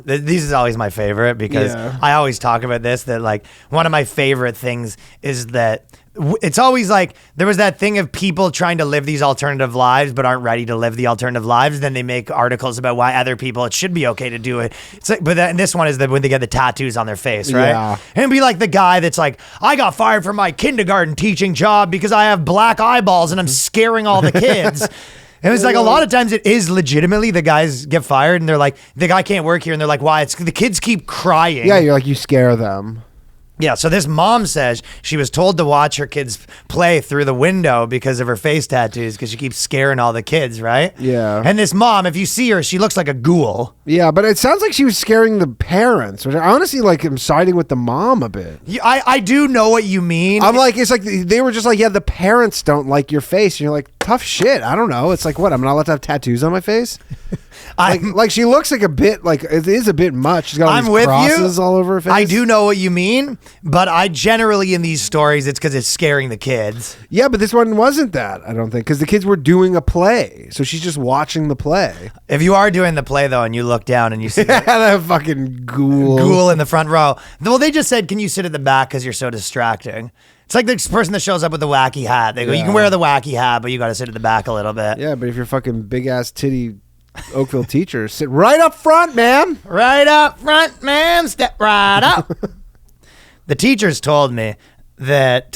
This is always my favorite because I always talk about this, that like one of my favorite things is that it's always like there was that thing of people trying to live these alternative lives but aren't ready to live the alternative lives. Then they make articles about why other people, it should be okay to do it. It's like, and this one is when they get the tattoos on their face, right? Yeah. And it'd be like the guy that's like, I got fired from my kindergarten teaching job because I have black eyeballs and I'm scaring all the kids. And it's like a lot of times it is legitimately the guys get fired and they're like, the guy can't work here. And they're like, why? It's the kids keep crying. Yeah, you're like, you scare them. Yeah, so this mom says she was told to watch her kids play through the window because of her face tattoos because she keeps scaring all the kids, right? Yeah. And this mom, if you see her, she looks like a ghoul. Yeah, but it sounds like she was scaring the parents, which I honestly like am siding with the mom a bit. I do know what you mean. I'm like, it's like they were just like, yeah, the parents don't like your face. And you're like, tough shit. I don't know. It's like, what? I'm not allowed to have tattoos on my face? Like she looks like a bit, like it is a bit much. She's got all these crosses all over her face. I do know what you mean, but I generally in these stories, it's because it's scaring the kids. Yeah, but this one wasn't that, I don't think, because the kids were doing a play. So she's just watching the play. If you are doing the play, though, and you look down and you see that fucking ghoul in the front row. Well, they just said, can you sit at the back because you're so distracting? It's like this person that shows up with the wacky hat. They go, you can wear the wacky hat, but you got to sit at the back a little bit. Yeah, but if you're fucking big-ass titty Oakville teacher, sit right up front, man. Right up front, man. Step right up. The teachers told me that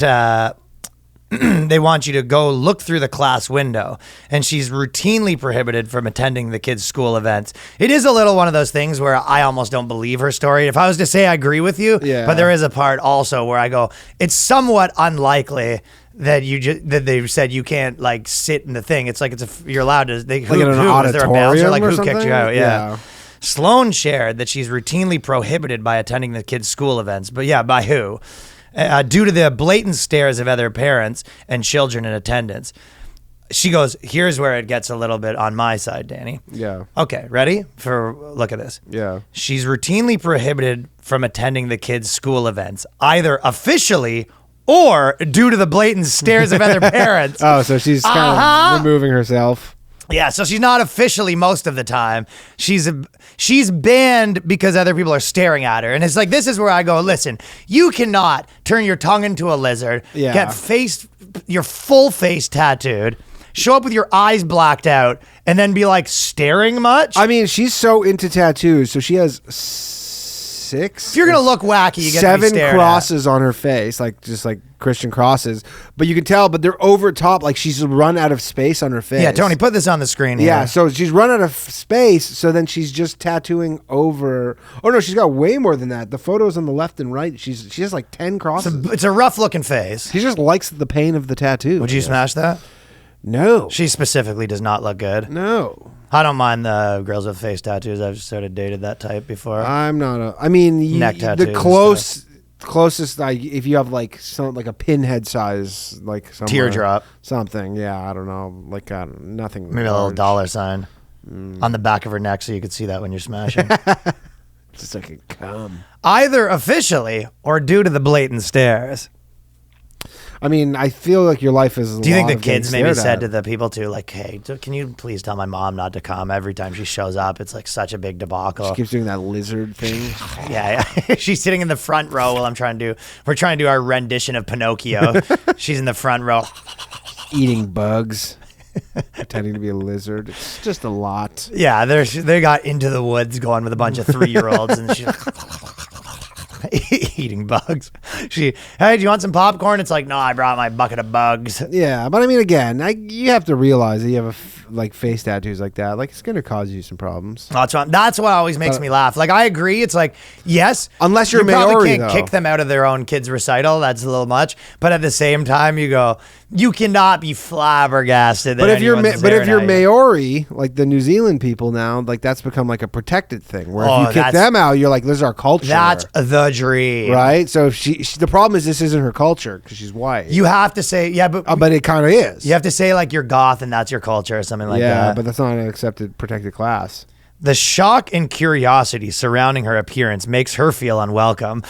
they want you to go look through the class window, and she's routinely prohibited from attending the kids' school events. It is a little one of those things where I almost don't believe her story. If I was to say I agree with you, but there is a part also where I go, it's somewhat unlikely that that they've said you can't like sit in the thing. It's like you're allowed to. Like in an auditorium, is there a bouncer? Like who something? Kicked you out? Yeah. Sloan shared that she's routinely prohibited by attending the kids' school events, but by who? Due to the blatant stares of other parents and children in attendance. She goes, here's where it gets a little bit on my side, Danny. Yeah. Okay, ready? Look at this. Yeah. She's routinely prohibited from attending the kids' school events, either officially or due to the blatant stares of other parents. Oh, so she's kind of removing herself. Yeah, so she's not officially most of the time. She's banned because other people are staring at her. And it's like, this is where I go, listen, you cannot turn your tongue into a lizard, get your full face tattooed, show up with your eyes blacked out, and then be like staring much. I mean, she's so into tattoos, so she has 6. If you're going to look wacky, you get 7 crosses on her face, like just like Christian crosses. But you can tell, but they're over top, like she's run out of space on her face. Yeah, Tony, put this on the screen here. Yeah, so she's run out of space, so then she's just tattooing over. Oh no, she's got way more than that. The photos on the left and right, she has like 10 crosses. It's a rough looking face. She just likes the pain of the tattoo. Would you smash that? No. She specifically does not look good. No. I don't mind the girls with face tattoos. I've sort of dated that type before. I'm not I mean, neck tattoos. The closest, like if you have like like a pinhead size, like teardrop, something. Yeah, I don't know, like nothing. Maybe a little $sign on the back of her neck, so you could see that when you're smashing. Just like a cum. Either officially or due to the blatant stares. I mean, I feel like your life is. Do you think the kids maybe said to the people too, like, "Hey, can you please tell my mom not to come every time she shows up? It's like such a big debacle." She keeps doing that lizard thing. Yeah. She's sitting in the front row while we're trying to do our rendition of Pinocchio. She's in the front row, eating bugs, pretending to be a lizard. It's just a lot. Yeah, they got Into the Woods going with a bunch of 3-year-olds, and she's eating bugs. Hey, do you want some popcorn? It's like, no, I brought my bucket of bugs. Yeah, but I mean, again, you have to realize that you have face tattoos like that. Like, it's going to cause you some problems. That's what always makes me laugh. Like, I agree. It's like, yes, unless you're Maori, probably can't kick them out of their own kids' recital. That's a little much. But at the same time, you go, you cannot be flabbergasted. But if you're Maori, like the New Zealand people now, like that's become like a protected thing. Where if you kick them out, you're like, this is our culture. That's the dream, right? So if she the problem is this isn't her culture because she's white. You have to say, but it kind of is. You have to say like you're goth and that's your culture or something like that. Yeah, but that's not an accepted protected class. The shock and curiosity surrounding her appearance makes her feel unwelcome.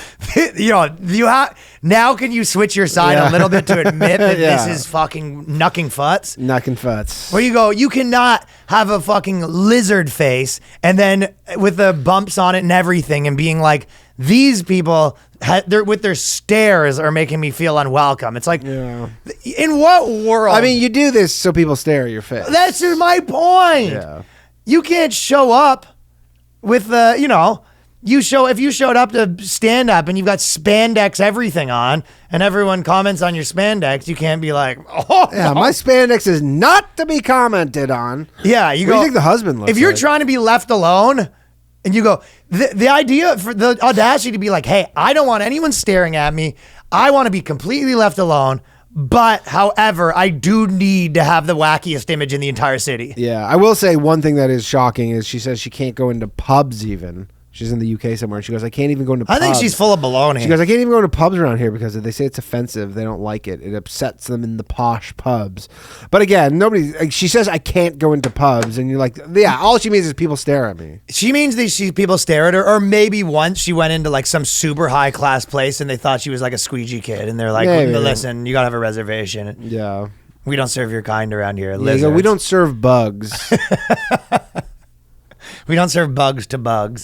Now can you switch your side a little bit to admit that this is fucking knucking futs? Knucking futs. Where you go, you cannot have a fucking lizard face and then with the bumps on it and everything and being like, these people with their stares are making me feel unwelcome. It's like, in what world? I mean, you do this so people stare at your face. That's my point. Yeah. You can't show up with if you showed up to stand up and you've got spandex everything on and everyone comments on your spandex, you can't be like, my spandex is not to be commented on. Yeah, what do you think the husband looks if you're like? trying to be left alone and you go, the idea for the audacity to be like, hey, I don't want anyone staring at me. I want to be completely left alone. But, however, I do need to have the wackiest image in the entire city. Yeah, I will say one thing that is shocking is she says she can't go into pubs even. She's in the UK somewhere, and she goes, I can't even go into pubs. I think she's full of baloney. She goes, I can't even go into pubs around here because they say it's offensive. They don't like it. It upsets them in the posh pubs. But again, she says, I can't go into pubs. And you're like, yeah, all she means is people stare at me. She means people stare at her, or maybe once she went into like some super high class place and they thought she was like a squeegee kid. And they're like, listen, you got to have a reservation. Yeah. We don't serve your kind around here. Yeah, we don't serve bugs. We don't serve bugs to bugs.